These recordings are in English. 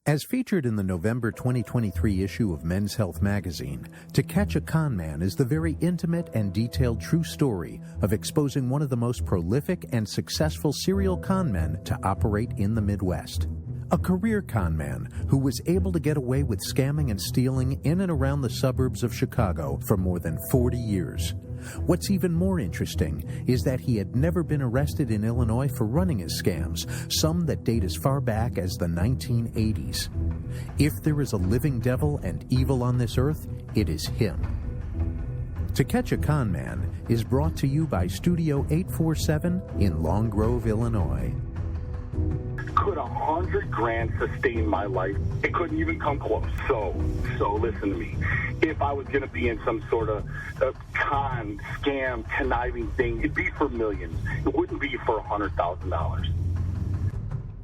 As featured in the November 2023 issue of Men's Health magazine, To Catch a Con Man is the very intimate and detailed true story of exposing one of the most prolific and successful serial con men to operate in the Midwest. A career con man who was able to get away with scamming and stealing in and around the suburbs of Chicago for more than 40 years. What's even more interesting is that he had never been arrested in Illinois for running his scams, some that date as far back as the 1980s. If there is a living devil and evil on this earth, it is him. To Catch a Con Man is brought to you by Studio 847 in Long Grove, Illinois. Could $100,000 sustain my life? It couldn't even come close. So listen to me. If I was going to be in some sort of con, scam, conniving thing, it'd be for millions. It wouldn't be for $100,000.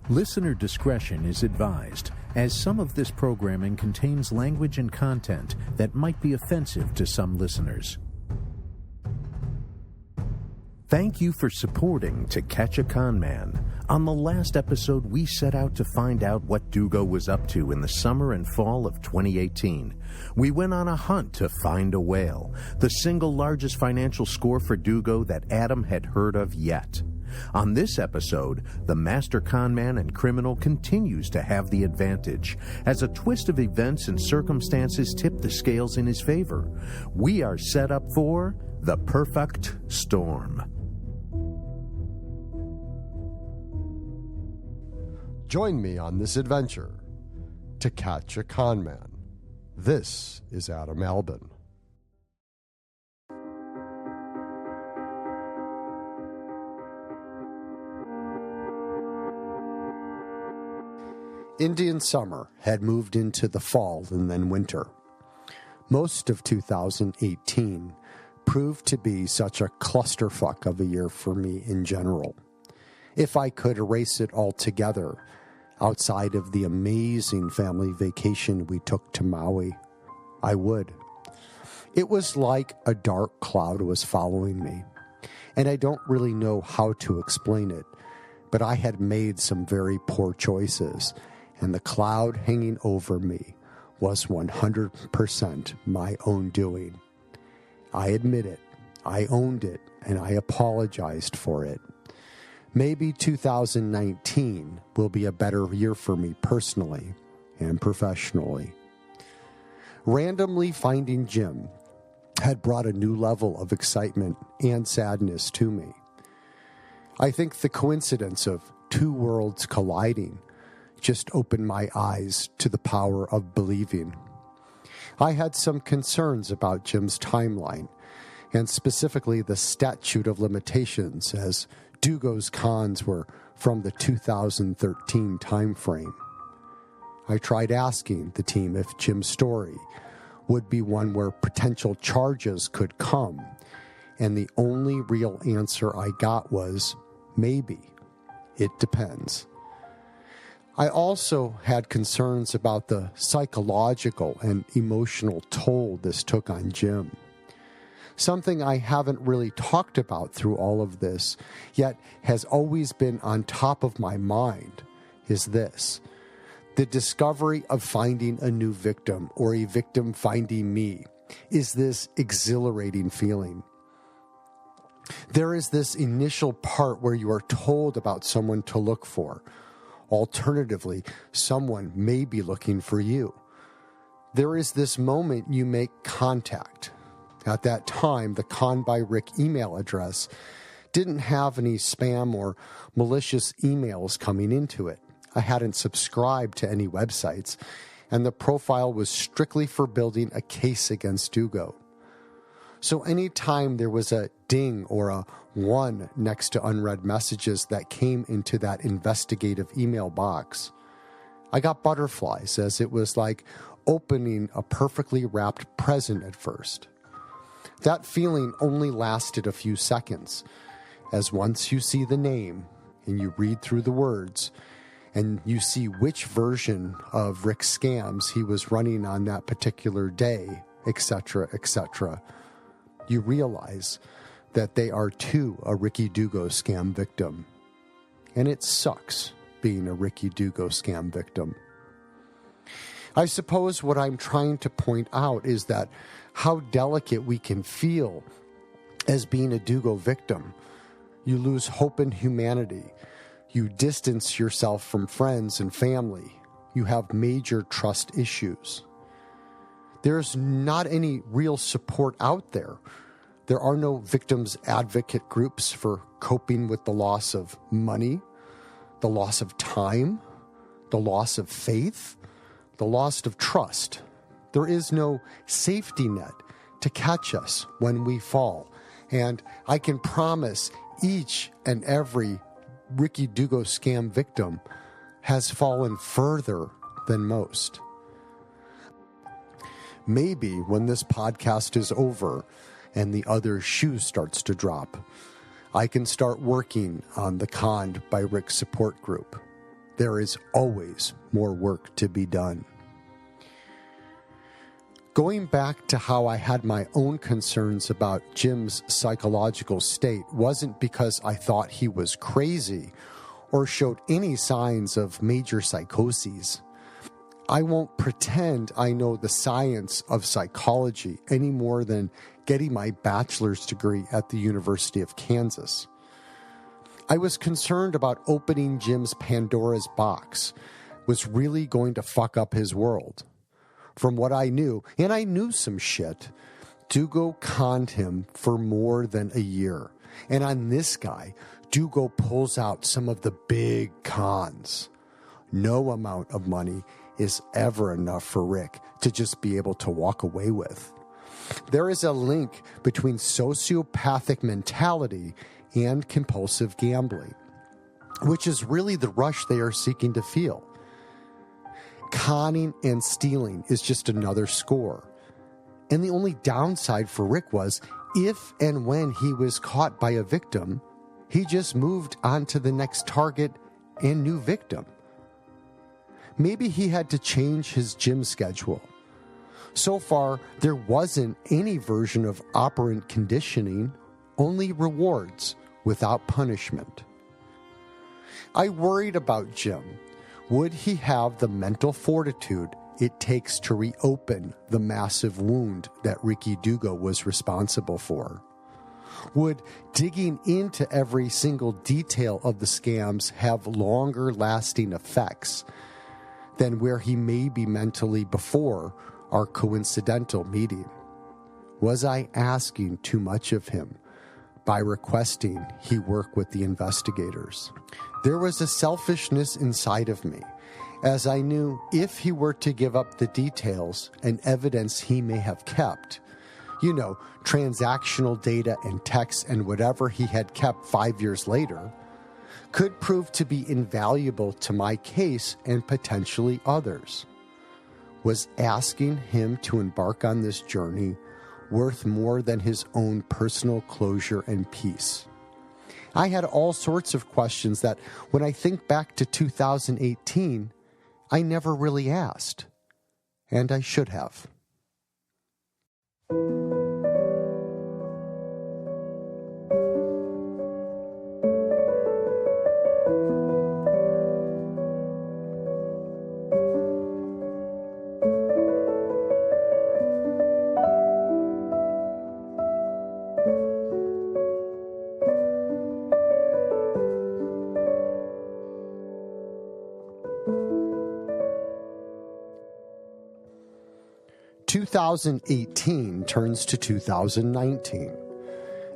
Listener discretion is advised, as some of this programming contains language and content that might be offensive to some listeners. Thank you for supporting To Catch a Con Man. On the last episode, we set out to find out what Dugo was up to in the summer and fall of 2018. We went on a hunt to find a whale, the single largest financial score for Dugo that Adam had heard of yet. On this episode, the master con man and criminal continues to have the advantage, as a twist of events and circumstances tip the scales in his favor. We are set up for the Perfukt storm. Join me on this adventure to catch a con man. This is Adam Albin. Indian summer had moved into the fall and then winter. Most of 2018 proved to be such a clusterfuck of a year for me in general. If I could erase it altogether, outside of the amazing family vacation we took to Maui, I would. It was like a dark cloud was following me, and I don't really know how to explain it, but I had made some very poor choices, and the cloud hanging over me was 100% my own doing. I admit it, I owned it, and I apologized for it. Maybe 2019 will be a better year for me personally and professionally. Randomly finding Jim had brought a new level of excitement and sadness to me. I think the coincidence of two worlds colliding just opened my eyes to the power of believing. I had some concerns about Jim's timeline, and specifically the statute of limitations, as Dugo's cons were from the 2013 time frame. I tried asking the team if Jim's story would be one where potential charges could come, and the only real answer I got was, maybe. It depends. I also had concerns about the psychological and emotional toll this took on Jim. Something I haven't really talked about through all of this, yet has always been on top of my mind, is this: the discovery of finding a new victim, or a victim finding me, is this exhilarating feeling. There is this initial part where you are told about someone to look for. Alternatively, someone may be looking for you. There is this moment you make contact. At that time, the Con by Rick email address didn't have any spam or malicious emails coming into it. I hadn't subscribed to any websites, and the profile was strictly for building a case against Dugo. So anytime there was a ding or a 1 next to unread messages that came into that investigative email box, I got butterflies, as it was like opening a perfectly wrapped present at first. That feeling only lasted a few seconds, as once you see the name and you read through the words and you see which version of Rick's scams he was running on that particular day, etc., etc., you realize that they are too a Ricky Dugo scam victim. And it sucks being a Ricky Dugo scam victim. I suppose what I'm trying to point out is that how delicate we can feel as being a Dugo victim. You lose hope in humanity. You distance yourself from friends and family. You have major trust issues. There's not any real support out there. There are no victims advocate groups for coping with the loss of money, the loss of time, the loss of faith, the loss of trust. There is no safety net to catch us when we fall. And I can promise each and every Ricky Dugo scam victim has fallen further than most. Maybe when this podcast is over and the other shoe starts to drop, I can start working on the Conned by Rick support group. There is always more work to be done. Going back to how I had my own concerns about Jim's psychological state wasn't because I thought he was crazy or showed any signs of major psychoses. I won't pretend I know the science of psychology any more than getting my bachelor's degree at the University of Kansas. I was concerned about opening Jim's Pandora's box was really going to fuck up his world. From what I knew, and I knew some shit, Dugo conned him for more than a year. And on this guy, Dugo pulls out some of the big cons. No amount of money is ever enough for Rick to just be able to walk away with. There is a link between sociopathic mentality and compulsive gambling, which is really the rush they are seeking to feel. Conning and stealing is just another score. And the only downside for Rick was if and when he was caught by a victim, he just moved on to the next target and new victim. Maybe he had to change his gym schedule. So far, there wasn't any version of operant conditioning, only rewards without punishment. I worried about Jim. Would he have the mental fortitude it takes to reopen the massive wound that Ricky Dugo was responsible for? Would digging into every single detail of the scams have longer lasting effects than where he may be mentally before our coincidental meeting? Was I asking too much of him by requesting he work with the investigators? There was a selfishness inside of me, as I knew if he were to give up the details and evidence he may have kept, transactional data and texts and whatever he had kept 5 years later, could prove to be invaluable to my case and potentially others. Was asking him to embark on this journey worth more than his own personal closure and peace? I had all sorts of questions that, when I think back to 2018, I never really asked, and I should have. 2018 turns to 2019.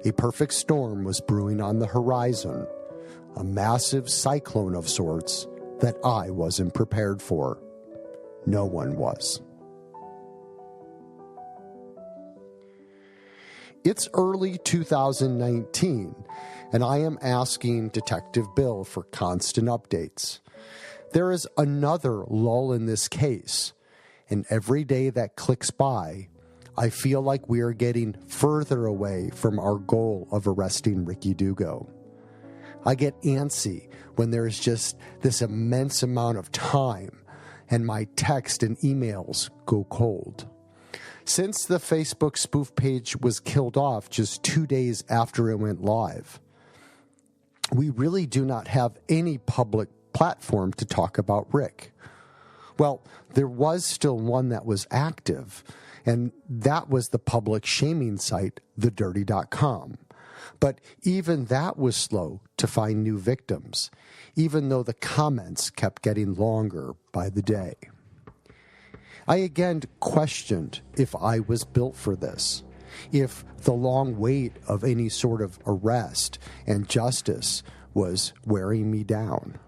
A perfect storm was brewing on the horizon, a massive cyclone of sorts that I wasn't prepared for. No one was. It's early 2019, and I am asking Detective Bill for constant updates. There is another lull in this case, and every day that clicks by, I feel like we are getting further away from our goal of arresting Ricky Dugo. I get antsy when there is just this immense amount of time, and my text and emails go cold. Since the Facebook spoof page was killed off just 2 days after it went live, we really do not have any public platform to talk about Rick. Well, there was still one that was active, and that was the public shaming site, thedirty.com. But even that was slow to find new victims, even though the comments kept getting longer by the day. I again questioned if I was built for this, if the long wait of any sort of arrest and justice was wearing me down.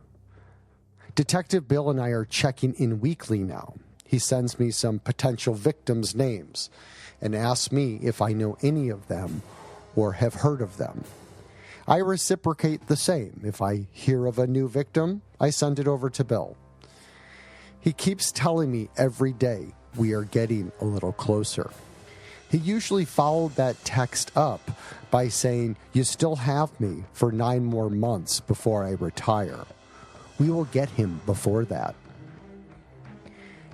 Detective Bill and I are checking in weekly now. He sends me some potential victims' names and asks me if I know any of them or have heard of them. I reciprocate the same. If I hear of a new victim, I send it over to Bill. He keeps telling me every day we are getting a little closer. He usually followed that text up by saying, "You still have me for 9 more months before I retire." We will get him before that.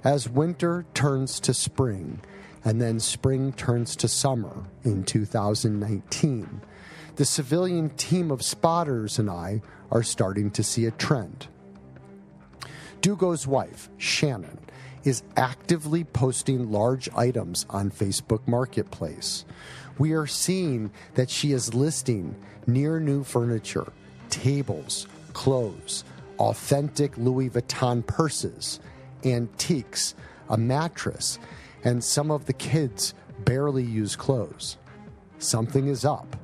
As winter turns to spring, and then spring turns to summer in 2019, the civilian team of spotters and I are starting to see a trend. Dugo's wife, Shannon, is actively posting large items on Facebook Marketplace. We are seeing that she is listing near new furniture, tables, clothes, authentic Louis Vuitton purses, antiques, a mattress, and some of the kids' barely used clothes. Something is up,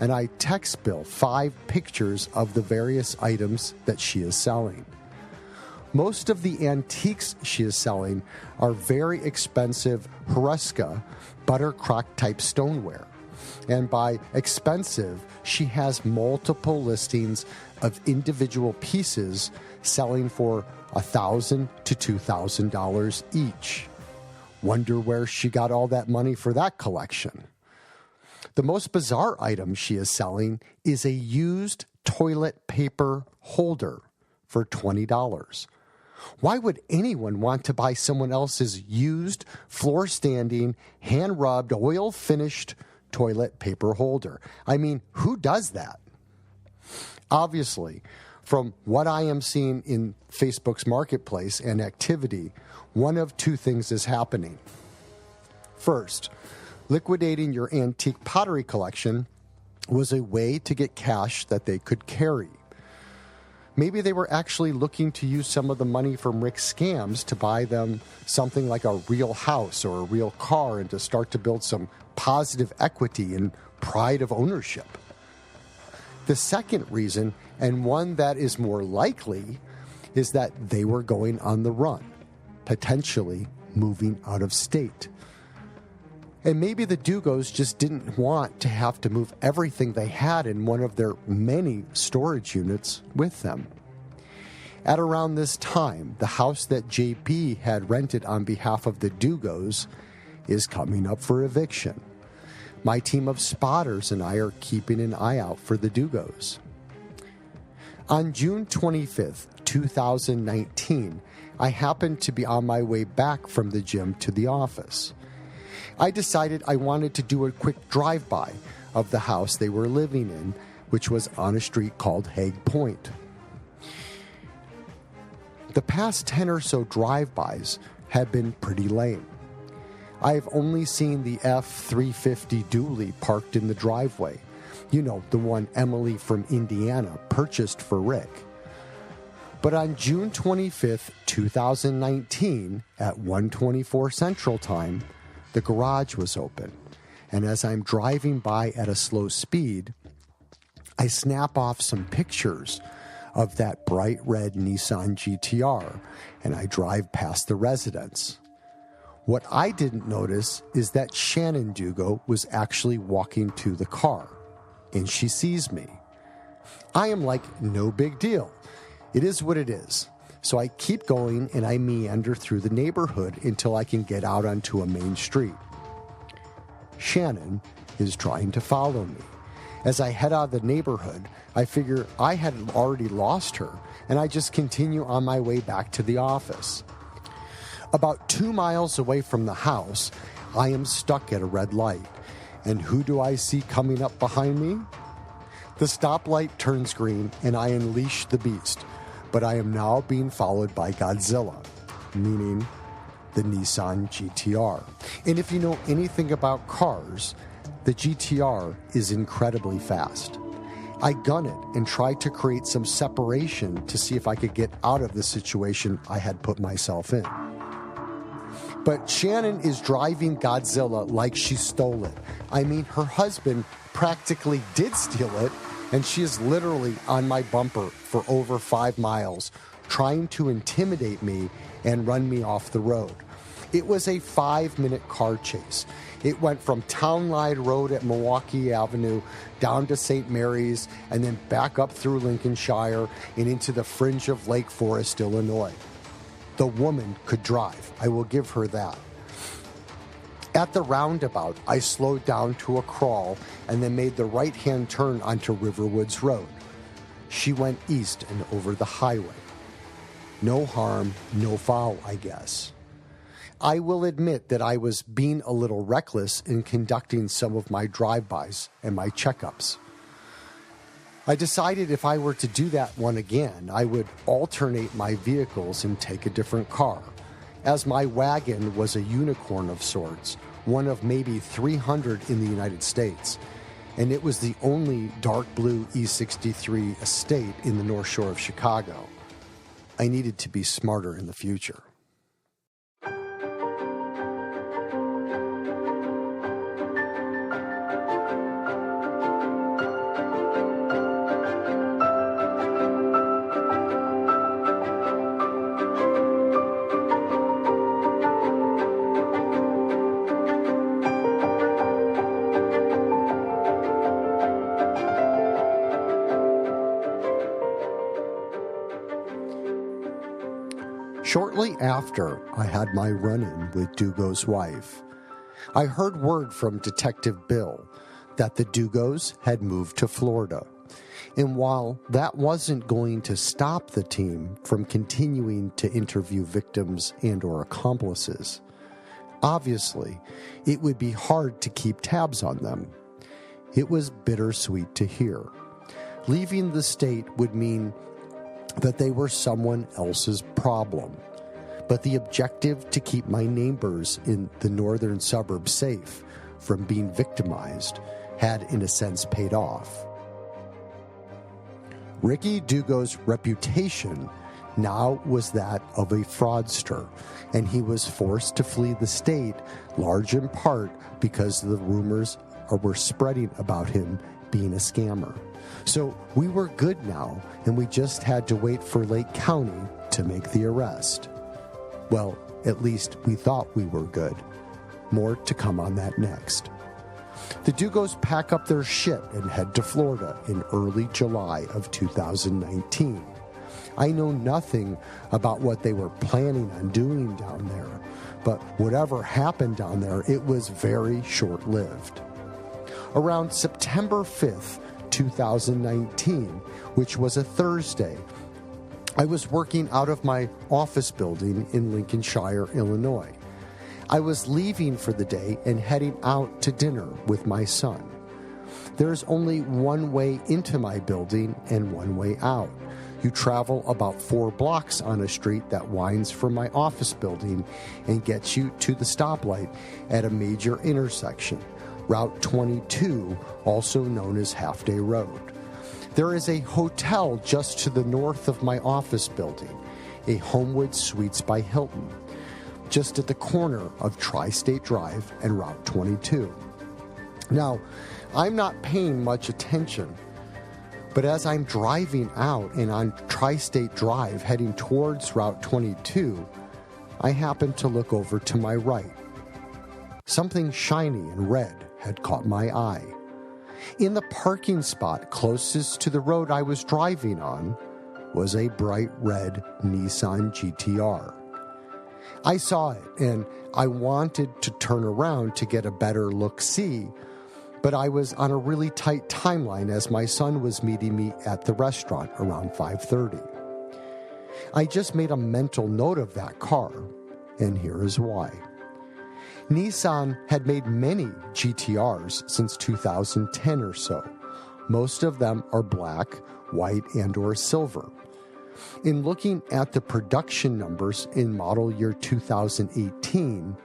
and I text Bill 5 pictures of the various items that she is selling. Most of the antiques she is selling are very expensive Huasca buttercrock type stoneware. And by expensive, she has multiple listings of individual pieces selling for $1,000 to $2,000 each. Wonder where she got all that money for that collection. The most bizarre item she is selling is a used toilet paper holder for $20. Why would anyone want to buy someone else's used, floor-standing, hand-rubbed, oil-finished toilet paper holder? I mean, who does that? Obviously, from what I am seeing in Facebook's marketplace and activity, one of 2 things is happening. First, liquidating your antique pottery collection was a way to get cash that they could carry. Maybe they were actually looking to use some of the money from Rick's scams to buy them something like a real house or a real car and to start to build some positive equity and pride of ownership. The second reason, and one that is more likely, is that they were going on the run, potentially moving out of state. And maybe the Dugos just didn't want to have to move everything they had in one of their many storage units with them. At around this time, the house that JP had rented on behalf of the Dugos is coming up for eviction. My team of spotters and I are keeping an eye out for the Dugos. On June 25th, 2019, I happened to be on my way back from the gym to the office. I decided I wanted to do a quick drive-by of the house they were living in, which was on a street called Hague Point. The past 10 or so drive-bys have been pretty lame. I've only seen the F-350 dually parked in the driveway. You know, the one Emily from Indiana purchased for Rick. But on June 25th, 2019, at 1:24 Central Time, the garage was open, and as I'm driving by at a slow speed, I snap off some pictures of that bright red Nissan GTR, and I drive past the residence. What I didn't notice is that Shannon Dugo was actually walking to the car, and she sees me. I am like, no big deal. It is what it is. So I keep going and I meander through the neighborhood until I can get out onto a main street. Shannon is trying to follow me. As I head out of the neighborhood, I figure I had already lost her, and I just continue on my way back to the office. About 2 miles away from the house, I am stuck at a red light. And who do I see coming up behind me? The stoplight turns green and I unleash the beast, but I am now being followed by Godzilla. meaning the Nissan GTR. And if you know anything about cars, the GTR is incredibly fast. I gun it and tried to create some separation to see if I could get out of the situation I had put myself in. But Shannon is driving Godzilla like she stole it. I mean, her husband practically did steal it, and she is literally on my bumper for over 5 miles, trying to intimidate me and run me off the road. It was a 5-minute car chase. It went from Town Line Road at Milwaukee Avenue down to St. Mary's and then back up through Lincolnshire and into the fringe of Lake Forest, Illinois. The woman could drive. I will give her that. At the roundabout, I slowed down to a crawl and then made the right-hand turn onto Riverwoods Road. She went east and over the highway. No harm, no foul, I guess. I will admit that I was being a little reckless in conducting some of my drive-bys and my checkups. I decided if I were to do that one again, I would alternate my vehicles and take a different car, as my wagon was a unicorn of sorts, one of maybe 300 in the United States, and it was the only dark blue E63 estate in the North Shore of Chicago. I needed to be smarter in the future. Shortly after I had my run-in with Dugo's wife, I heard word from Detective Bill that the Dugos had moved to Florida. And while that wasn't going to stop the team from continuing to interview victims and or accomplices, obviously it would be hard to keep tabs on them. It was bittersweet to hear. Leaving the state would mean that they were someone else's problem. But the objective to keep my neighbors in the northern suburbs safe from being victimized had, in a sense, paid off. Ricky Dugo's reputation now was that of a fraudster, and he was forced to flee the state, large in part because the rumors were spreading about him being a scammer. So we were good now, and we just had to wait for Lake County to make the arrest. Well, at least we thought we were good. More to come on that next. The Dugos pack up their shit and head to Florida in early July of 2019. I know nothing about what they were planning on doing down there, but whatever happened down there, it was very short-lived. Around September 5th, 2019, which was a Thursday, I was working out of my office building in Lincolnshire, Illinois. I was leaving for the day and heading out to dinner with my son. There's only one way into my building and one way out. You travel about 4 blocks on a street that winds from my office building and gets you to the stoplight at a major intersection, Route 22, also known as Half Day Road. There is a hotel just to the north of my office building, a Homewood Suites by Hilton, just at the corner of Tri-State Drive and Route 22. Now, I'm not paying much attention, but as I'm driving out and on Tri-State Drive heading towards Route 22, I happen to look over to my right. Something shiny and red had caught my eye. In the parking spot closest to the road I was driving on was a bright red Nissan GTR. I saw it and I wanted to turn around to get a better look-see, but I was on a really tight timeline as my son was meeting me at the restaurant around 5:30. I just made a mental note of that car, and here is why. Nissan had made many GTRs since 2010 or so. Most of them are black, white, and or silver. In looking at the production numbers in model year 2018,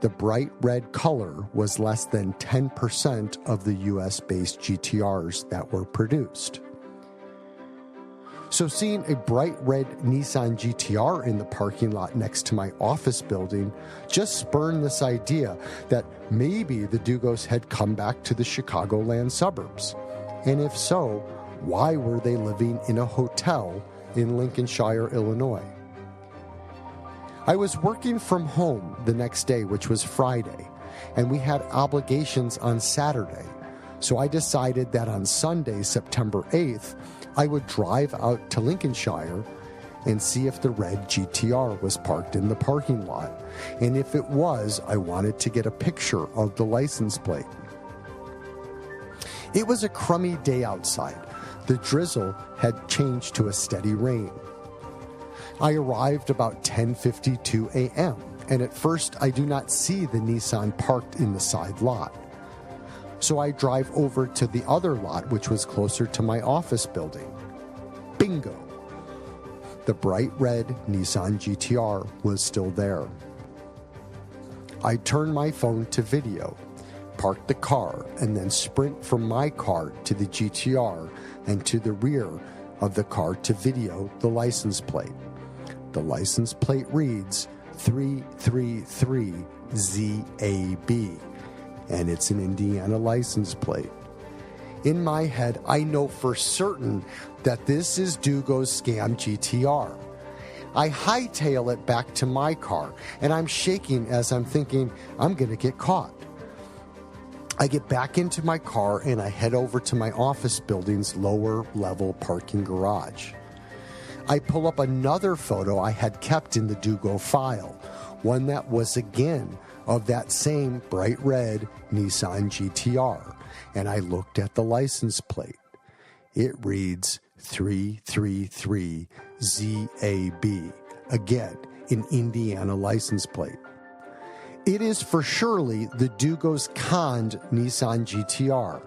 the bright red color was less than 10% of the US-based GTRs that were produced. So seeing a bright red Nissan GTR in the parking lot next to my office building just spurned this idea that maybe the Dugos had come back to the Chicagoland suburbs. And if so, why were they living in a hotel in Lincolnshire, Illinois? I was working from home the next day, which was Friday, and we had obligations on Saturday. So I decided that on Sunday, September 8th, I would drive out to Lincolnshire and see if the red GTR was parked in the parking lot. And if it was, I wanted to get a picture of the license plate. It was a crummy day outside. The drizzle had changed to a steady rain. I arrived about 10:52 a.m., and at first I do not see the Nissan parked in the side lot. So I drive over to the other lot, which was closer to my office building. Bingo! The bright red Nissan GTR was still there. I turned my phone to video, parked the car, and then sprint from my car to the GTR and to the rear of the car to video the license plate. The license plate reads 333ZAB, and it's an Indiana license plate. In my head, I know for certain that this is Dugo's scam GTR. I hightail it back to my car, and I'm shaking as I'm thinking, I'm going to get caught. I get back into my car, and I head over to my office building's lower level parking garage. I pull up another photo I had kept in the Dugo file, one that was again of that same bright red Nissan GTR, and I looked at the license plate. It reads 333ZAB, again, an Indiana license plate. It is for surely the Dugos conned Nissan GTR,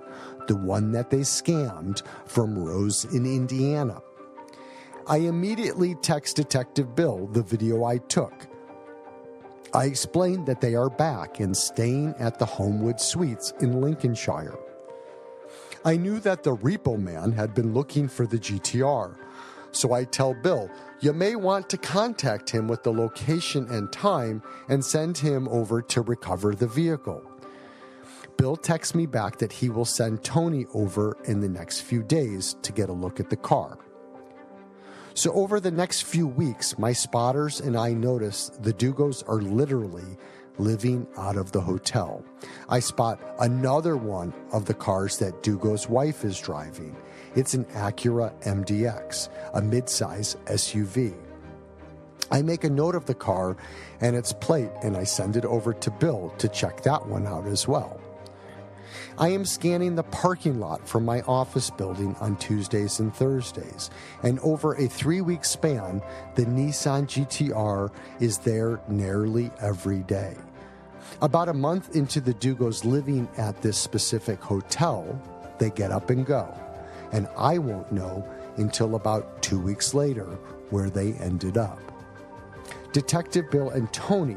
the one that they scammed from Rose in Indiana. I immediately text Detective Bill the video I took. I explained that they are back and staying at the Homewood Suites in Lincolnshire. I knew that the repo man had been looking for the GTR, so I tell Bill, you may want to contact him with the location and time and send him over to recover the vehicle. Bill texts me back that he will send Tony over in the next few days to get a look at the car. So over the next few weeks, my spotters and I notice the Dugos are literally living out of the hotel. I spot another one of the cars that Dugo's wife is driving. It's an Acura MDX, a midsize SUV. I make a note of the car and its plate, and I send it over to Bill to check that one out as well. I am scanning the parking lot from my office building on Tuesdays and Thursdays, and over a 3-week span, the Nissan GTR is there nearly every day. About a month into the Dugos living at this specific hotel, they get up and go, and I won't know until about 2 weeks later where they ended up. Detective Bill and Tony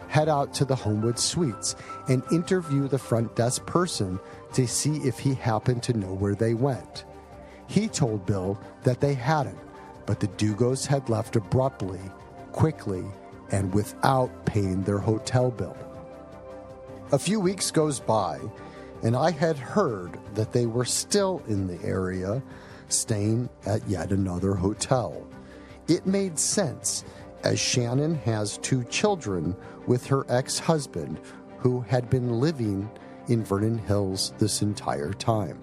head out to the Homewood Suites and interview the front desk person to see if he happened to know where they went. He told Bill that they hadn't, but the Dugos had left abruptly, quickly, and without paying their hotel bill. A few weeks goes by, and I had heard that they were still in the area, staying at yet another hotel. It made sense, as Shannon has 2 children with her ex-husband, who had been living in Vernon Hills this entire time.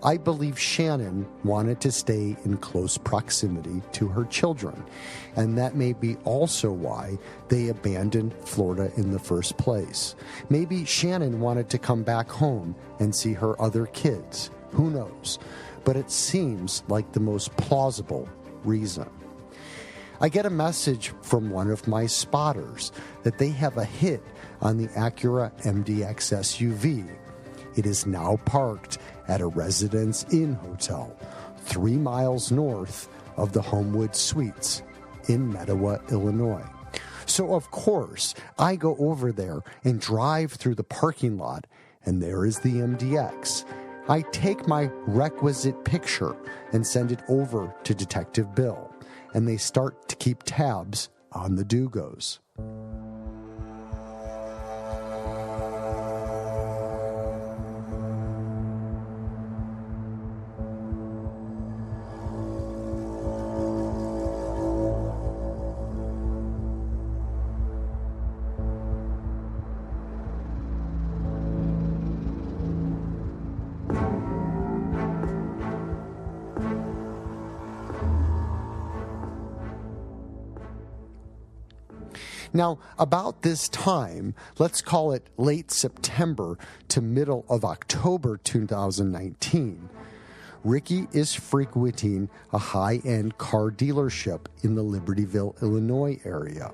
I believe Shannon wanted to stay in close proximity to her children, and that may be also why they abandoned Florida in the first place. Maybe Shannon wanted to come back home and see her other kids. Who knows? But it seems like the most plausible reason. I get a message from one of my spotters that they have a hit on the Acura MDX SUV. It is now parked at a Residence Inn hotel 3 miles north of the Homewood Suites in Mettawa, Illinois. So, of course, I go over there and drive through the parking lot, and there is the MDX. I take my requisite picture and send it over to Detective Bill, and they start to keep tabs on the Dugos. Now, about this time, let's call it late September to middle of October 2019, Ricky is frequenting a high-end car dealership in the Libertyville, Illinois area.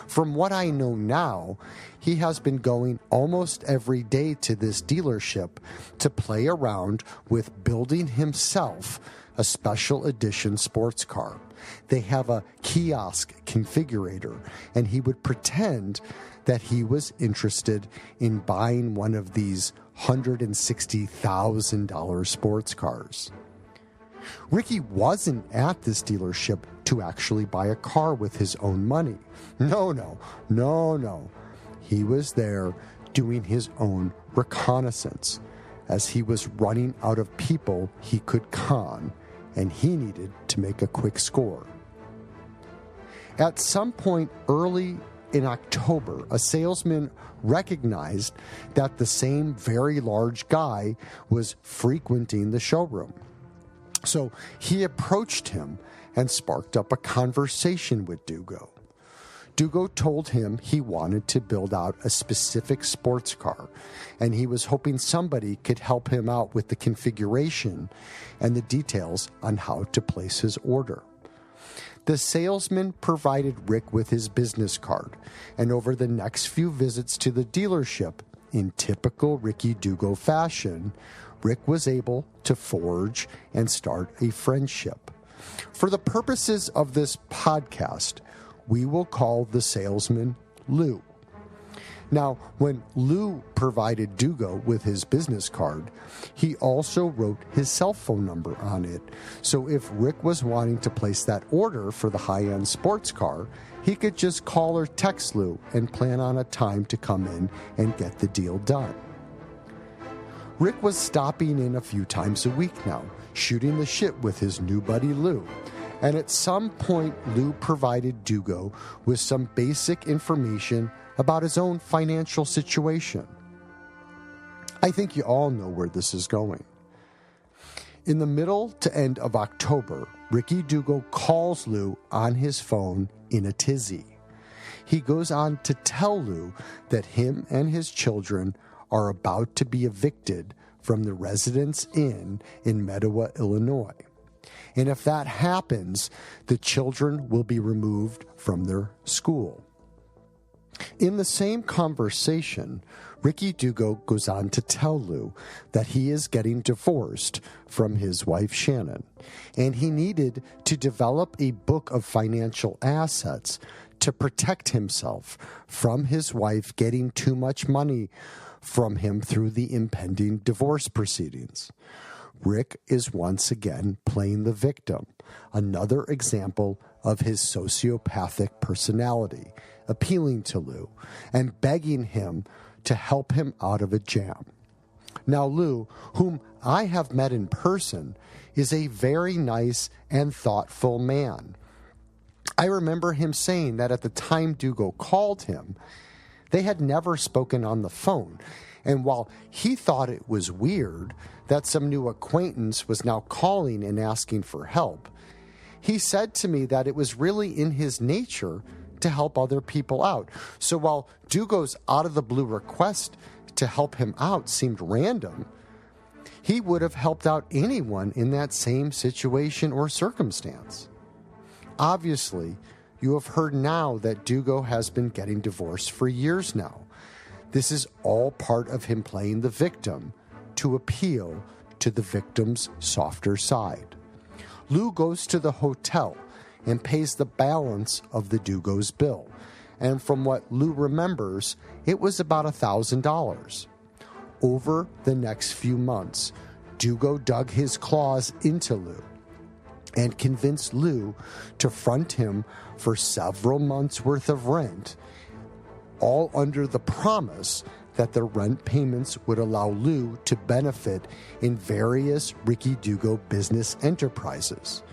From what I know now, he has been going almost every day to this dealership to play around with building himself a special edition sports car. They have a kiosk configurator, and he would pretend that he was interested in buying one of these $160,000 sports cars. Ricky wasn't at this dealership to actually buy a car with his own money. No. He was there doing his own reconnaissance, as he was running out of people he could con, and he needed to make a quick score. At some point early in October, a salesman recognized that the same very large guy was frequenting the showroom. So he approached him and sparked up a conversation with Dugo. Dugo told him he wanted to build out a specific sports car, and he was hoping somebody could help him out with the configuration and the details on how to place his order. The salesman provided Rick with his business card, and over the next few visits to the dealership, in typical Ricky Dugo fashion, Rick was able to forge and start a friendship. For the purposes of this podcast, we will call the salesman Lou. Now, when Lou provided Dugo with his business card, he also wrote his cell phone number on it. So if Rick was wanting to place that order for the high-end sports car, he could just call or text Lou and plan on a time to come in and get the deal done. Rick was stopping in a few times a week now, shooting the shit with his new buddy Lou. And at some point, Lou provided Dugo with some basic information about his own financial situation. I think you all know where this is going. In the middle to end of October, Ricky Dugo calls Lou on his phone in a tizzy. He goes on to tell Lou that him and his children are about to be evicted from the Residence Inn in Mettawa, Illinois. And if that happens, the children will be removed from their school. In the same conversation, Ricky Dugo goes on to tell Lou that he is getting divorced from his wife Shannon, and he needed to develop a book of financial assets to protect himself from his wife getting too much money from him through the impending divorce proceedings. Rick is once again playing the victim, another example of his sociopathic personality, appealing to Lou and begging him to help him out of a jam. Now, Lou, whom I have met in person, is a very nice and thoughtful man. I remember him saying that at the time Dugo called him, they had never spoken on the phone. And while he thought it was weird that some new acquaintance was now calling and asking for help, he said to me that it was really in his nature to help other people out. So while Dugo's out-of-the-blue request to help him out seemed random, he would have helped out anyone in that same situation or circumstance. Obviously, you have heard now that Dugo has been getting divorced for years now. This is all part of him playing the victim to appeal to the victim's softer side. Lou goes to the hotel and pays the balance of the Dugo's bill. And from what Lou remembers, it was about $1,000. Over the next few months, Dugo dug his claws into Lou and convinced Lou to front him for several months' worth of rent, all under the promise that the rent payments would allow Lou to benefit in various Ricky Dugo business enterprises.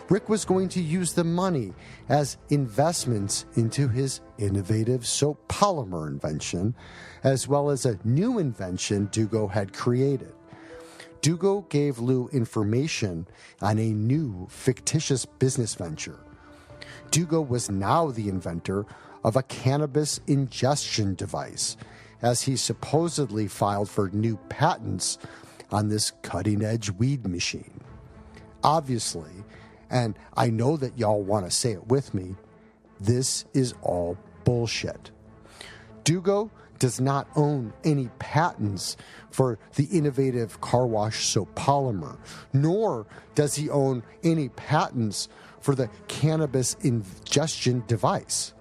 Rick was going to use the money as investments into his innovative soap polymer invention, as well as a new invention Dugo had created. Dugo gave Lou information on a new fictitious business venture. Dugo was now the inventor of a cannabis ingestion device, as he supposedly filed for new patents on this cutting-edge weed machine. Obviously, and I know that y'all want to say it with me, this is all bullshit. Dugo does not own any patents for the innovative car wash soap polymer, nor does he own any patents for the cannabis ingestion device.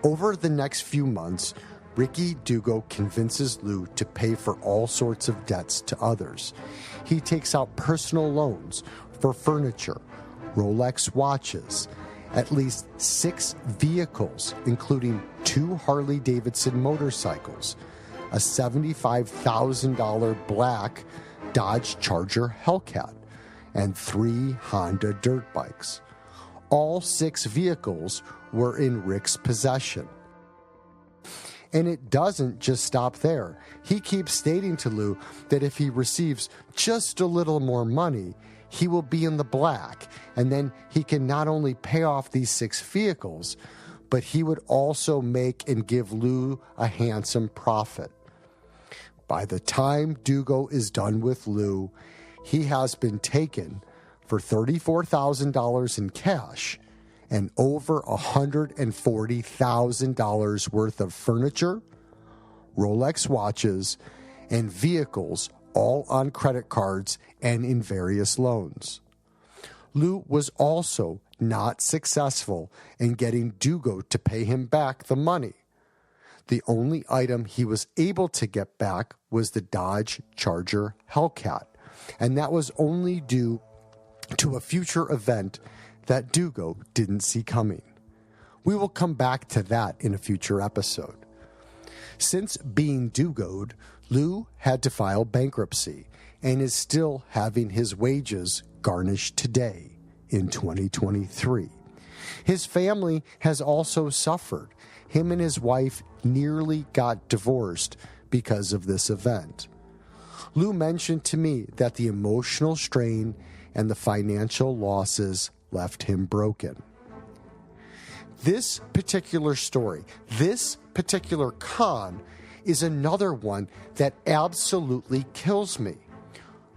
Over the next few months, Ricky Dugo convinces Lou to pay for all sorts of debts to others. He takes out personal loans for furniture, Rolex watches, at least 6 vehicles, including 2 Harley-Davidson motorcycles, a $75,000 black Dodge Charger Hellcat, and 3 Honda dirt bikes. All 6 vehicles were in Rick's possession. And it doesn't just stop there. He keeps stating to Lou that if he receives just a little more money, he will be in the black, and then he can not only pay off these 6 vehicles, but he would also make and give Lou a handsome profit. By the time Dugo is done with Lou, he has been taken for $34,000 in cash and over $140,000 worth of furniture, Rolex watches, and vehicles, all on credit cards and in various loans. Lou was also not successful in getting Dugo to pay him back the money. The only item he was able to get back was the Dodge Charger Hellcat, and that was only due to a future event that Dugo didn't see coming. We will come back to that in a future episode. Since being Dugo'd, Lou had to file bankruptcy and is still having his wages garnished today in 2023. His family has also suffered. Him and his wife nearly got divorced because of this event. Lou mentioned to me that the emotional strain and the financial losses left him broken. This particular story, this particular con, is another one that absolutely kills me.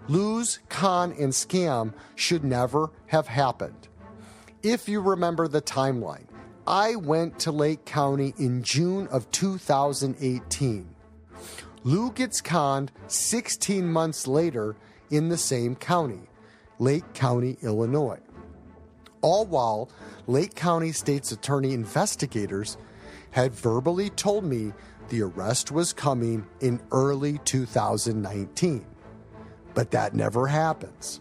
Lou's con and scam should never have happened. If you remember the timeline, I went to Lake County in June of 2018. Lou gets conned 16 months later in the same county, Lake County, Illinois. All while Lake County State's Attorney investigators had verbally told me the arrest was coming in early 2019. But that never happens.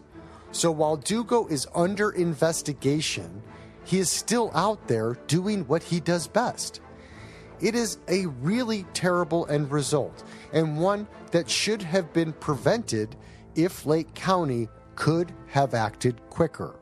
So while Dugo is under investigation, he is still out there doing what he does best. It is a really terrible end result, and one that should have been prevented if Lake County could have acted quicker.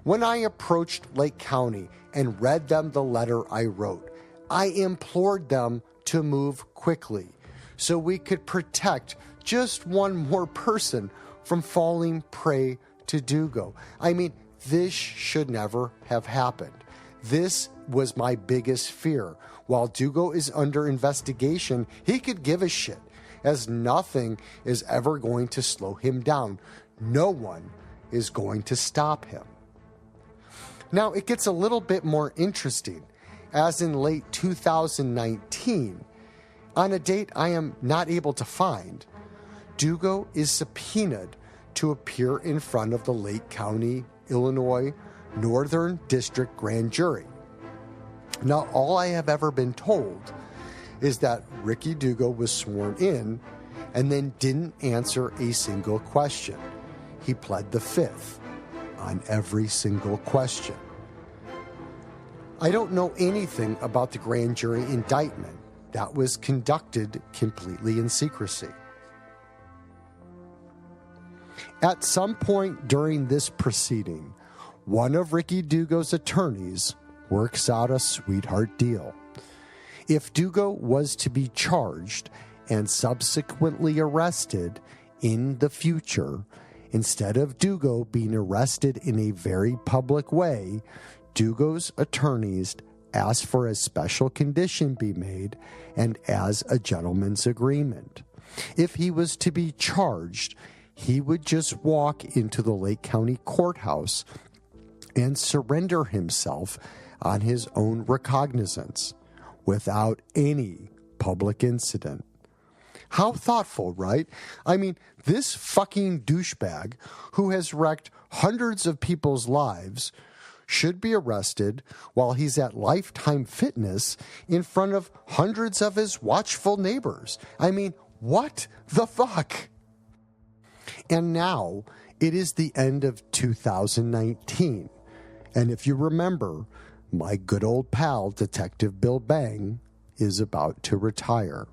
When I approached Lake County and read them the letter I wrote, I implored them to move quickly so we could protect just one more person from falling prey to Dugo. I mean, this should never have happened. This was my biggest fear. While Dugo is under investigation, he could give a shit, as nothing is ever going to slow him down. No one is going to stop him. Now, it gets a little bit more interesting, as in late 2019, on a date I am not able to find, Dugo is subpoenaed to appear in front of the Lake County, Illinois, Northern District Grand Jury. Now, all I have ever been told is that Ricky Dugo was sworn in and then didn't answer a single question. He pled the fifth on every single question. I don't know anything about the grand jury indictment. That was conducted completely in secrecy. At some point during this proceeding, one of Ricky Dugo's attorneys works out a sweetheart deal. If Dugo was to be charged and subsequently arrested in the future, instead of Dugo being arrested in a very public way, Dugo's attorneys asked for a special condition be made and as a gentleman's agreement. If he was to be charged, he would just walk into the Lake County courthouse and surrender himself on his own recognizance without any public incident. How thoughtful, right? I mean, this fucking douchebag who has wrecked hundreds of people's lives should be arrested while he's at Lifetime Fitness in front of hundreds of his watchful neighbors. I mean, what the fuck? And now it is the end of 2019. And if you remember, my good old pal, Detective Bill Bang, is about to retire.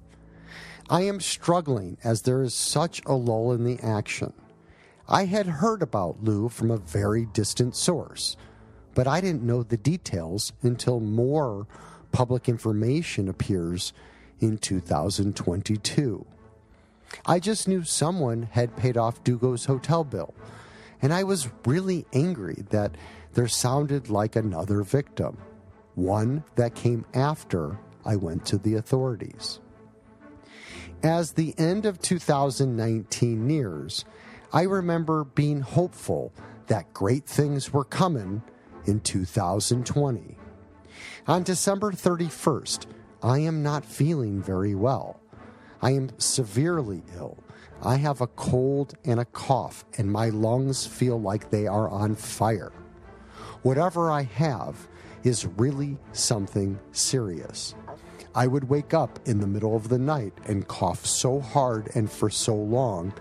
I am struggling as there is such a lull in the action. I had heard about Lou from a very distant source, but I didn't know the details until more public information appears in 2022. I just knew someone had paid off Dugo's hotel bill, and I was really angry that there sounded like another victim, one that came after I went to the authorities. As the end of 2019 nears, I remember being hopeful that great things were coming in 2020. On December 31st, I am not feeling very well. I am severely ill. I have a cold and a cough, and my lungs feel like they are on fire. Whatever I have is really something serious. I would wake up in the middle of the night and cough so hard and for so long,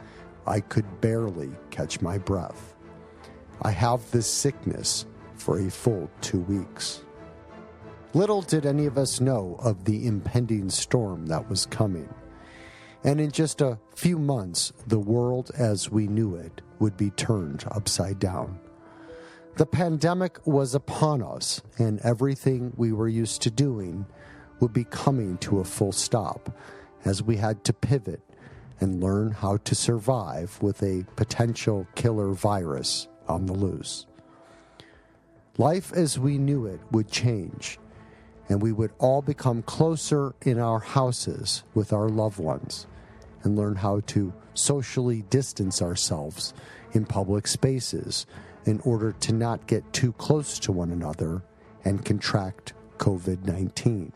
I could barely catch my breath. I have this sickness for a full 2 weeks. Little did any of us know of the impending storm that was coming. And in just a few months, the world as we knew it would be turned upside down. The pandemic was upon us, and everything we were used to doing would be coming to a full stop as we had to pivot and learn how to survive with a potential killer virus on the loose. Life as we knew it would change, and we would all become closer in our houses with our loved ones and learn how to socially distance ourselves in public spaces in order to not get too close to one another and contract COVID-19.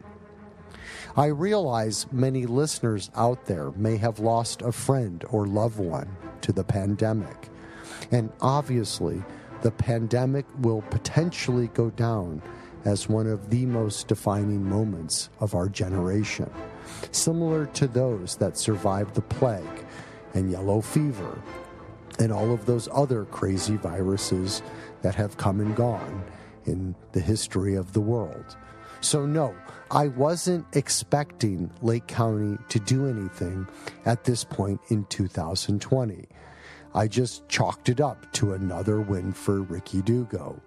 I realize many listeners out there may have lost a friend or loved one to the pandemic. And obviously, the pandemic will potentially go down as one of the most defining moments of our generation, similar to those that survived the plague and yellow fever and all of those other crazy viruses that have come and gone in the history of the world. So no, I wasn't expecting Lake County to do anything at this point in 2020. I just chalked it up to another win for Ricky Dugo.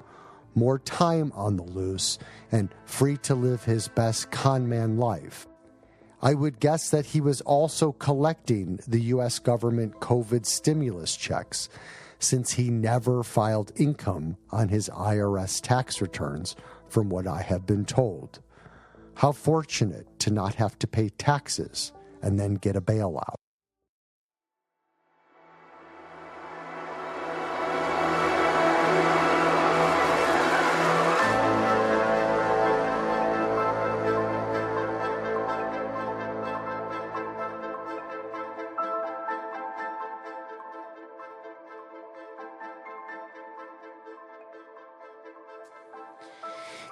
More time on the loose and free to live his best conman life. I would guess that he was also collecting the U.S. government COVID stimulus checks, since he never filed income on his IRS tax returns, from what I have been told. How fortunate to not have to pay taxes and then get a bailout.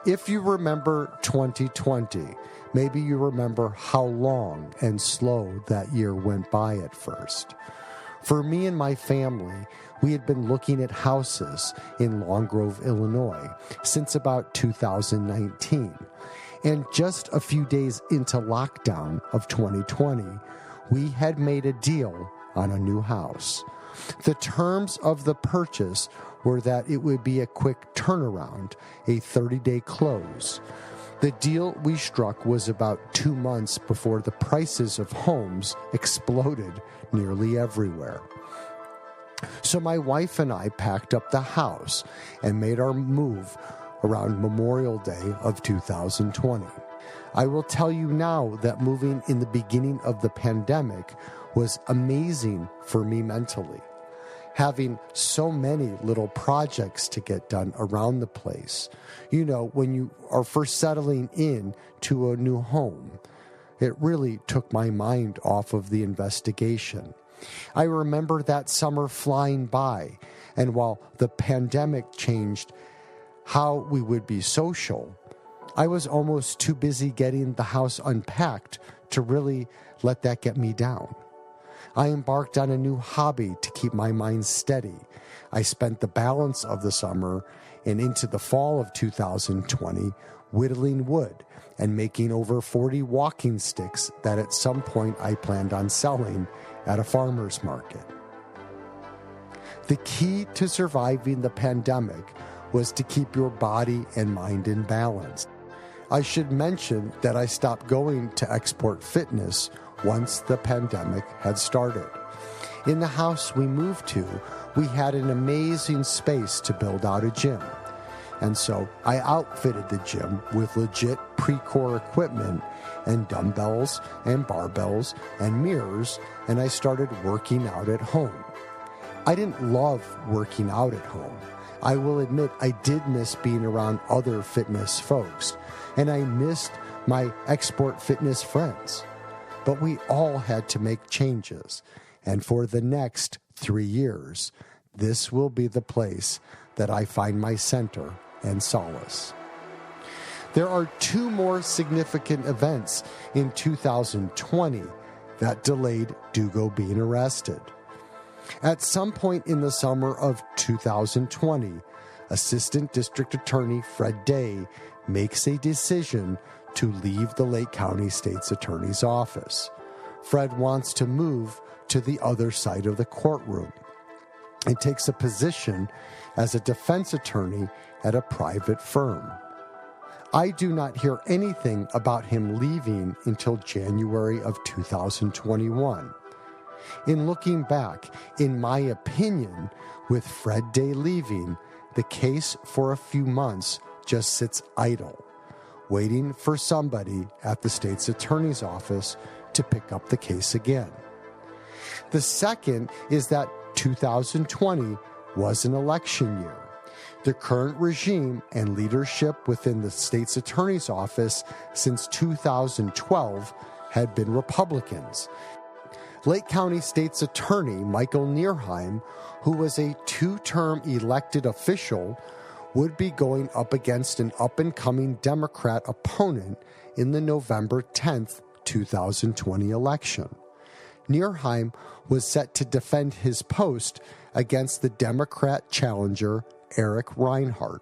If you remember 2020, maybe you remember how long and slow that year went by at first. For me and my family, we had been looking at houses in Long Grove, Illinois, since about 2019. And just a few days into lockdown of 2020, we had made a deal on a new house. The terms of the purchase were that it would be a quick turnaround, a 30-day close. The deal we struck was about 2 months before the prices of homes exploded nearly everywhere. So my wife and I packed up the house and made our move around Memorial Day of 2020. I will tell you now that moving in the beginning of the pandemic was amazing for me mentally. Having so many little projects to get done around the place. You know, when you are first settling in to a new home, it really took my mind off of the investigation. I remember that summer flying by, and while the pandemic changed how we would be social, I was almost too busy getting the house unpacked to really let that get me down. I embarked on a new hobby to keep my mind steady. I spent the balance of the summer and into the fall of 2020 whittling wood and making over 40 walking sticks that at some point I planned on selling at a farmer's market. The key to surviving the pandemic was to keep your body and mind in balance. I should mention that I stopped going to Export Fitness once the pandemic had started. In the house we moved to, we had an amazing space to build out a gym. And so I outfitted the gym with legit pre-core equipment and dumbbells and barbells and mirrors, and I started working out at home. I didn't love working out at home. I will admit I did miss being around other fitness folks, and I missed my Export Fitness friends. But we all had to make changes, and for the next 3 years, this will be the place that I find my center and solace. There are 2 more significant events in 2020 that delayed Dugo being arrested. At some point in the summer of 2020, Assistant District Attorney Fred Day makes a decision to leave the Lake County State's Attorney's office. Fred wants to move to the other side of the courtroom and takes a position as a defense attorney at a private firm. I do not hear anything about him leaving until January of 2021. In looking back, in my opinion, with Fred Day leaving, the case for a few months just sits idle, waiting for somebody at the state's attorney's office to pick up the case again. The second is that 2020 was an election year. The current regime and leadership within the state's attorney's office since 2012 had been Republicans. Lake County State's Attorney Michael Nierheim, who was a 2-term elected official, would be going up against an up-and-coming Democrat opponent in the November 10th, 2020 election. Nierheim was set to defend his post against the Democrat challenger Eric Reinhardt.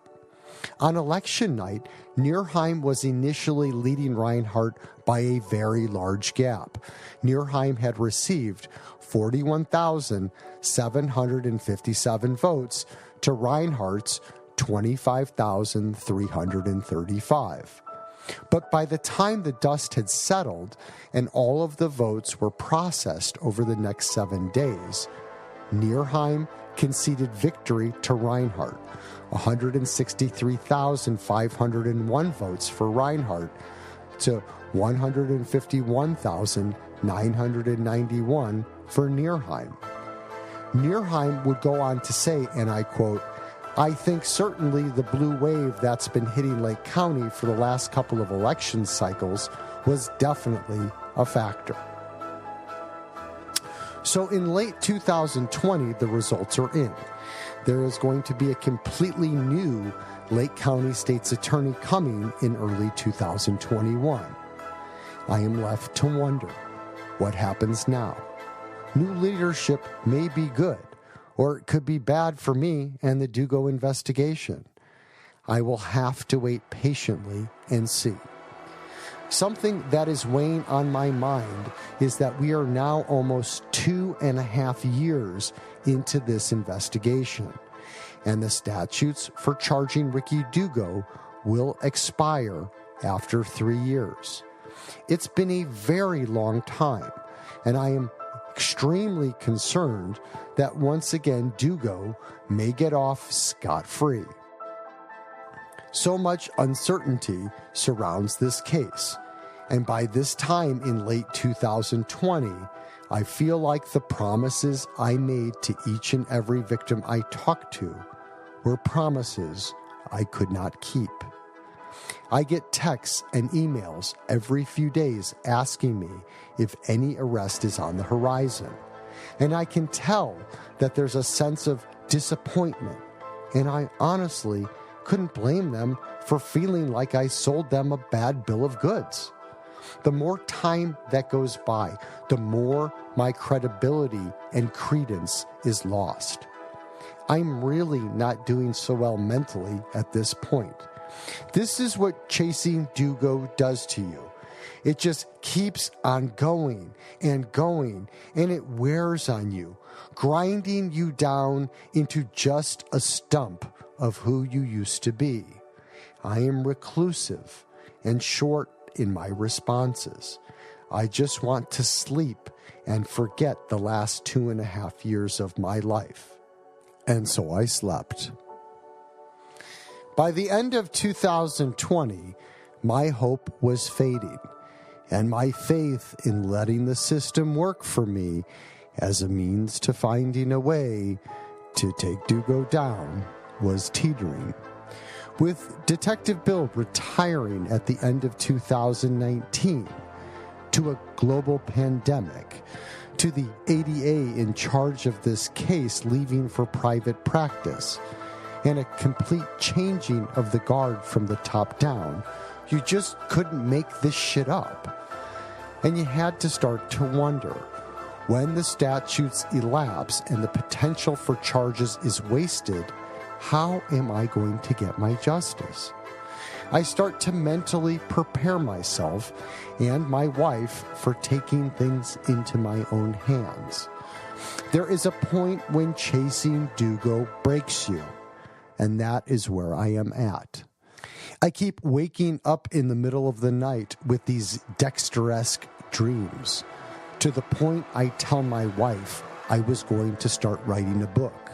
On election night, Nierheim was initially leading Reinhardt by a very large gap. Nierheim had received 41,757 votes to Reinhardt's 25,335. But by the time the dust had settled and all of the votes were processed over the next 7 days, Nierheim conceded victory to Reinhardt, 163,501 votes for Reinhardt to 151,991 for Nierheim. Nierheim would go on to say, and I quote, "I think certainly the blue wave that's been hitting Lake County for the last couple of election cycles was definitely a factor." So in late 2020, the results are in. there is going to be a completely new Lake County State's Attorney coming in early 2021. I am left to wonder, what happens now? New leadership may be good, or it could be bad for me and the Dugo investigation. I will have to wait patiently and see. Something that is weighing on my mind is that we are now almost 2.5 years into this investigation, and the statutes for charging Ricky Dugo will expire after 3 years. It's been a very long time, and I am extremely concerned that once again Dugo may get off scot-free. So much uncertainty surrounds this case, and by this time in late 2020, I feel like the promises I made to each and every victim I talked to were promises I could not keep. I get texts and emails every few days asking me if any arrest is on the horizon, and I can tell that there's a sense of disappointment, and I honestly couldn't blame them for feeling like I sold them a bad bill of goods. The more time that goes by, the more my credibility and credence is lost. I'm really not doing so well mentally at this point. This is what chasing Dugo does to you. It just keeps on going, and it wears on you, grinding you down into just a stump of who you used to be. I am reclusive and short in my responses. I just want to sleep and forget the last 2.5 years of my life. And so I slept. By the end of 2020, my hope was fading, and my faith in letting the system work for me as a means to finding a way to take Dugo down was teetering. With Detective Bill retiring at the end of 2019, to a global pandemic, to the ADA in charge of this case leaving for private practice, and a complete changing of the guard from the top down, you just couldn't make this shit up. And you had to start to wonder, when the statutes elapse and the potential for charges is wasted, how am I going to get my justice? I start to mentally prepare myself and my wife for taking things into my own hands. There is a point when chasing Dugo breaks you, and that is where I am at. I keep waking up in the middle of the night with these Dexter-esque dreams, to the point I tell my wife I was going to start writing a book.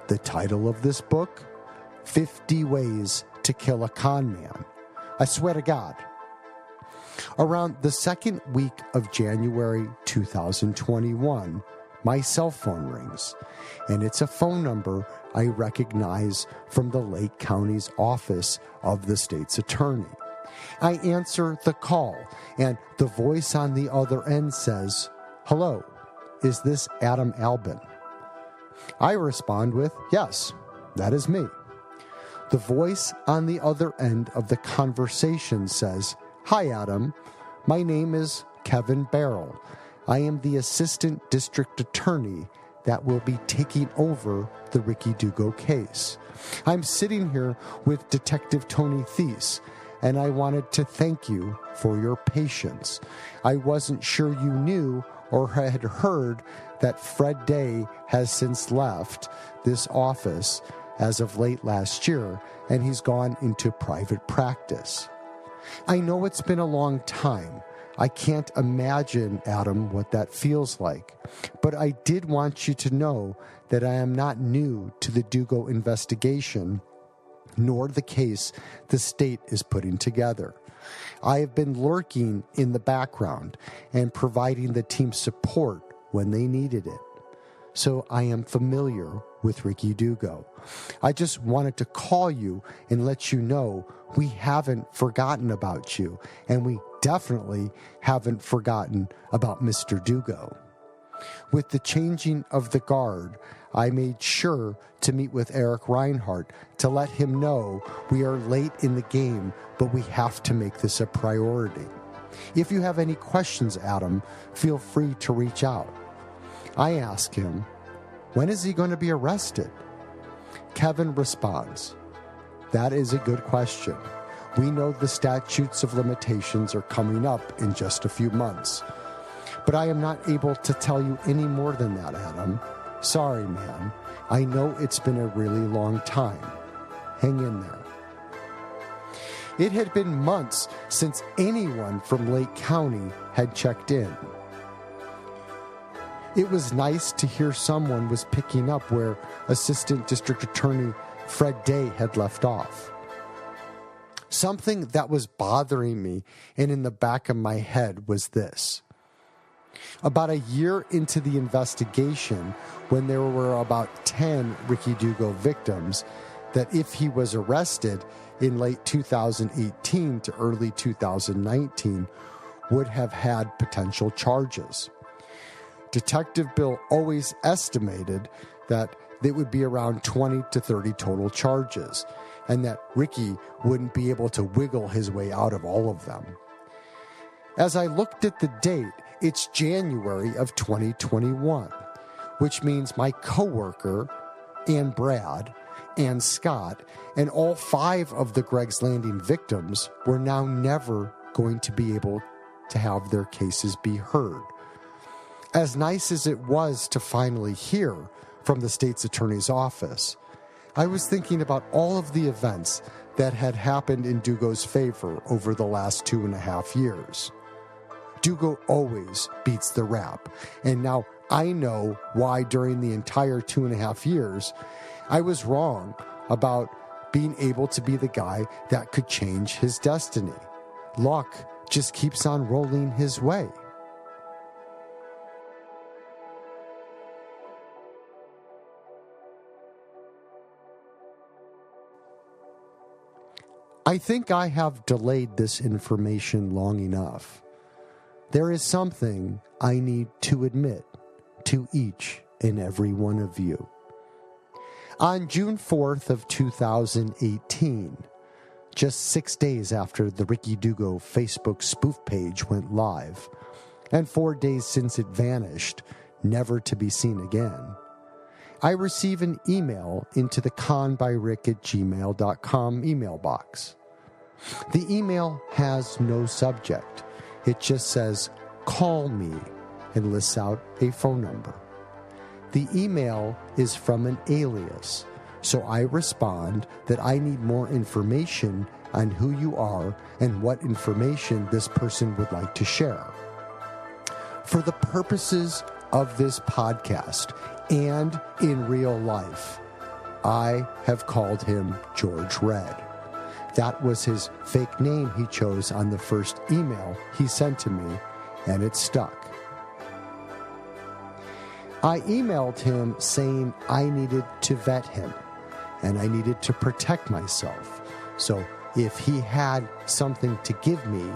The title of this book, 50 Ways to Kill a Con Man. I swear to God. Around the second week of January 2021, my cell phone rings, and it's a phone number I recognize from the Lake County's office of the state's attorney. I answer the call, and the voice on the other end says, "Hello, is this Adam Albin?" I respond with, "Yes, that is me." The voice on the other end of the conversation says, "Hi, Adam. My name is Kevin Barrell. I am the assistant district attorney that will be taking over the Ricky Dugo case. I'm sitting here with Detective Tony Thies, and I wanted to thank you for your patience. I wasn't sure you knew or had heard that Fred Day has since left this office as of late last year, and he's gone into private practice. I know it's been a long time. I can't imagine, Adam, what that feels like. But I did want you to know that I am not new to the Dugo investigation, nor the case the state is putting together. I have been lurking in the background and providing the team support when they needed it. So I am familiar with Ricky Dugo. I just wanted to call you and let you know we haven't forgotten about you, and we definitely haven't forgotten about Mr. Dugo. With the changing of the guard, I made sure to meet with Eric Reinhardt to let him know we are late in the game, but we have to make this a priority. If you have any questions, Adam, feel free to reach out. I ask him, when is he going to be arrested? Kevin responds, that is a good question. We know the statutes of limitations are coming up in just a few months. But I am not able to tell you any more than that, Adam. Sorry, man. I know it's been a really long time. Hang in there. It had been months since anyone from Lake County had checked in. It was nice to hear someone was picking up where Assistant District Attorney Fred Day had left off. Something that was bothering me and in the back of my head was this. About a year into the investigation, when there were about 10 Ricky Dugo victims, that if he was arrested in late 2018 to early 2019, would have had potential charges. Detective Bill always estimated that it would be around 20 to 30 total charges, and that Ricky wouldn't be able to wiggle his way out of all of them. As I looked at the date, it's January of 2021, which means my coworker, and Brad, and Scott, and all 5 of the Greg's Landing victims were now never going to be able to have their cases be heard. As nice as it was to finally hear from the state's attorney's office, I was thinking about all of the events that had happened in Dugo's favor over the last 2.5 years. Dugo always beats the rap, and now I know why during the entire 2.5 years I was wrong about being able to be the guy that could change his destiny. Luck just keeps on rolling his way. I think I have delayed this information long enough. There is something I need to admit to each and every one of you. On June 4th of 2018, just 6 days after the Ricky Dugo Facebook spoof page went live, and 4 days since it vanished, never to be seen again, I receive an email into the conbyrick@gmail.com email box. The email has no subject. It just says, call me, and lists out a phone number. The email is from an alias, so I respond that I need more information on who you are and what information this person would like to share. For the purposes of this podcast and in real life, I have called him George Red. That was his fake name he chose on the first email he sent to me, and it stuck. I emailed him saying I needed to vet him, and I needed to protect myself. So if he had something to give me,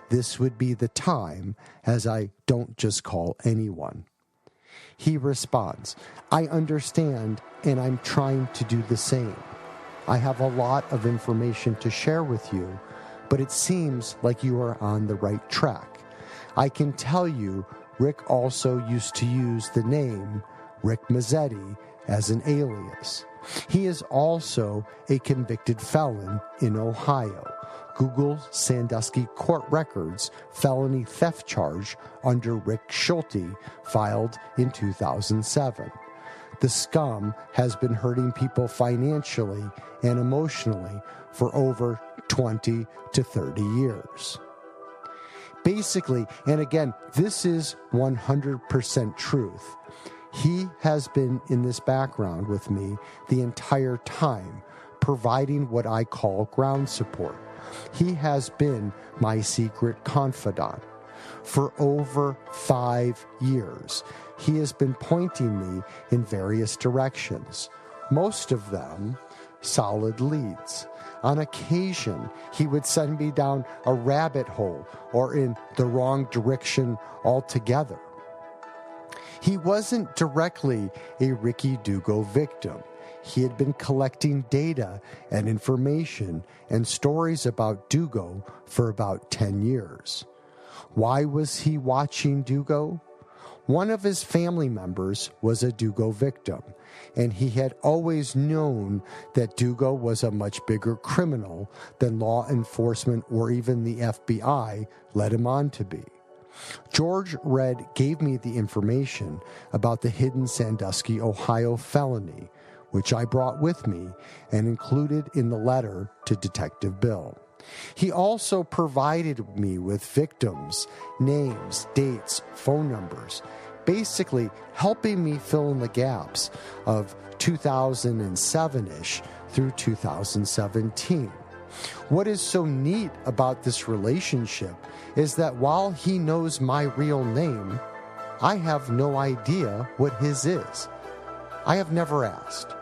this would be the time, as I don't just call anyone. He responds, I understand, and I'm trying to do the same. I have a lot of information to share with you, but it seems like you are on the right track. I can tell you Rick also used to use the name Rick Mazzetti as an alias. He is also a convicted felon in Ohio. Google Sandusky Court Records felony theft charge under Rick Schulte filed in 2007. The scum has been hurting people financially and emotionally for over 20 to 30 years. Basically, and again, this is 100% truth, he has been in this background with me the entire time, providing what I call ground support. He has been my secret confidant. For over 5 years, he has been pointing me in various directions, most of them solid leads. On occasion, he would send me down a rabbit hole or in the wrong direction altogether. He wasn't directly a Ricky Dugo victim. He had been collecting data and information and stories about Dugo for about 10 years. Why was he watching Dugo? One of his family members was a Dugo victim, and he had always known that Dugo was a much bigger criminal than law enforcement or even the FBI led him on to be. George Red gave me the information about the hidden Sandusky, Ohio felony, which I brought with me and included in the letter to Detective Bill. He also provided me with victims, names, dates, phone numbers, basically helping me fill in the gaps of 2007-ish through 2017. What is so neat about this relationship is that while he knows my real name, I have no idea what his is. I have never asked.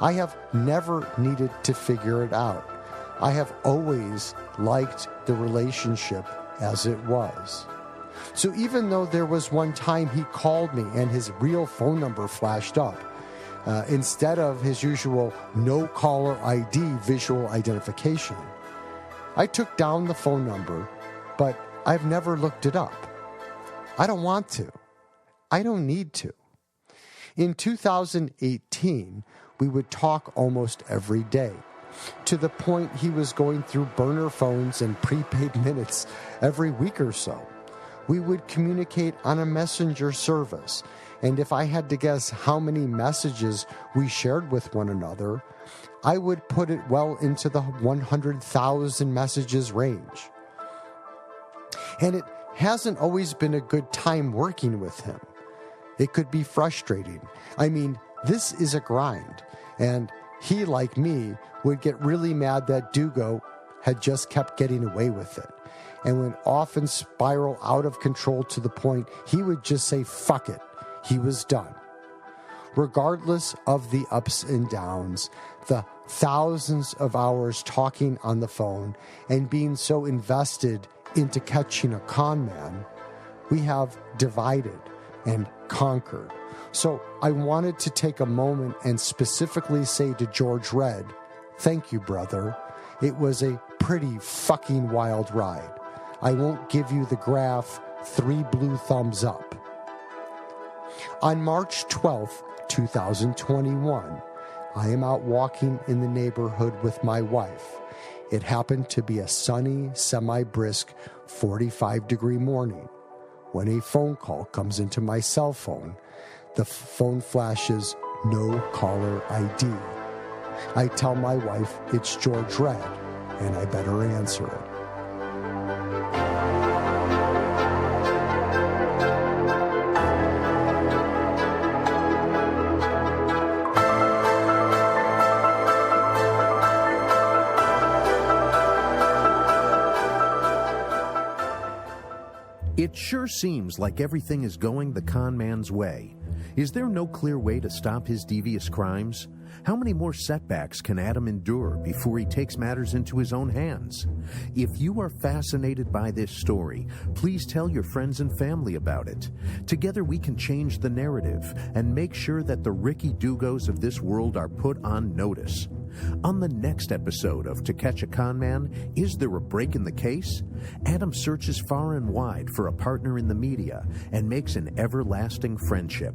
I have never needed to figure it out. I have always liked the relationship as it was. So even though there was one time he called me and his real phone number flashed up, instead of his usual no caller ID visual identification, I took down the phone number, but I've never looked it up. I don't want to. I don't need to. In 2018, we would talk almost every day, to the point he was going through burner phones and prepaid minutes every week or so. We would communicate on a messenger service, and if I had to guess how many messages we shared with one another, I would put it well into the 100,000 messages range. And it hasn't always been a good time working with him. It could be frustrating. I mean, this is a grind, and he, like me, would get really mad that Dugo had just kept getting away with it, and would often spiral out of control to the point he would just say, fuck it, he was done. Regardless of the ups and downs, the thousands of hours talking on the phone and being so invested into catching a con man, we have divided and conquered. So I wanted to take a moment and specifically say to George Red, thank you, brother. It was a pretty fucking wild ride. I won't give you the graph 3 blue thumbs up. On March 12th, 2021, I am out walking in the neighborhood with my wife. It happened to be a sunny, semi-brisk 45-degree morning when a phone call comes into my cell phone. The phone flashes no caller ID. I tell my wife it's George Red, and I better answer it. It sure seems like everything is going the con man's way. Is there no clear way to stop his devious crimes? How many more setbacks can Adam endure before he takes matters into his own hands? If you are fascinated by this story, please tell your friends and family about it. Together we can change the narrative and make sure that the Ricky Dugos of this world are put on notice. On the next episode of To Catch a Con Man, Is There a Break in the Case? Adam searches far and wide for a partner in the media and makes an everlasting friendship.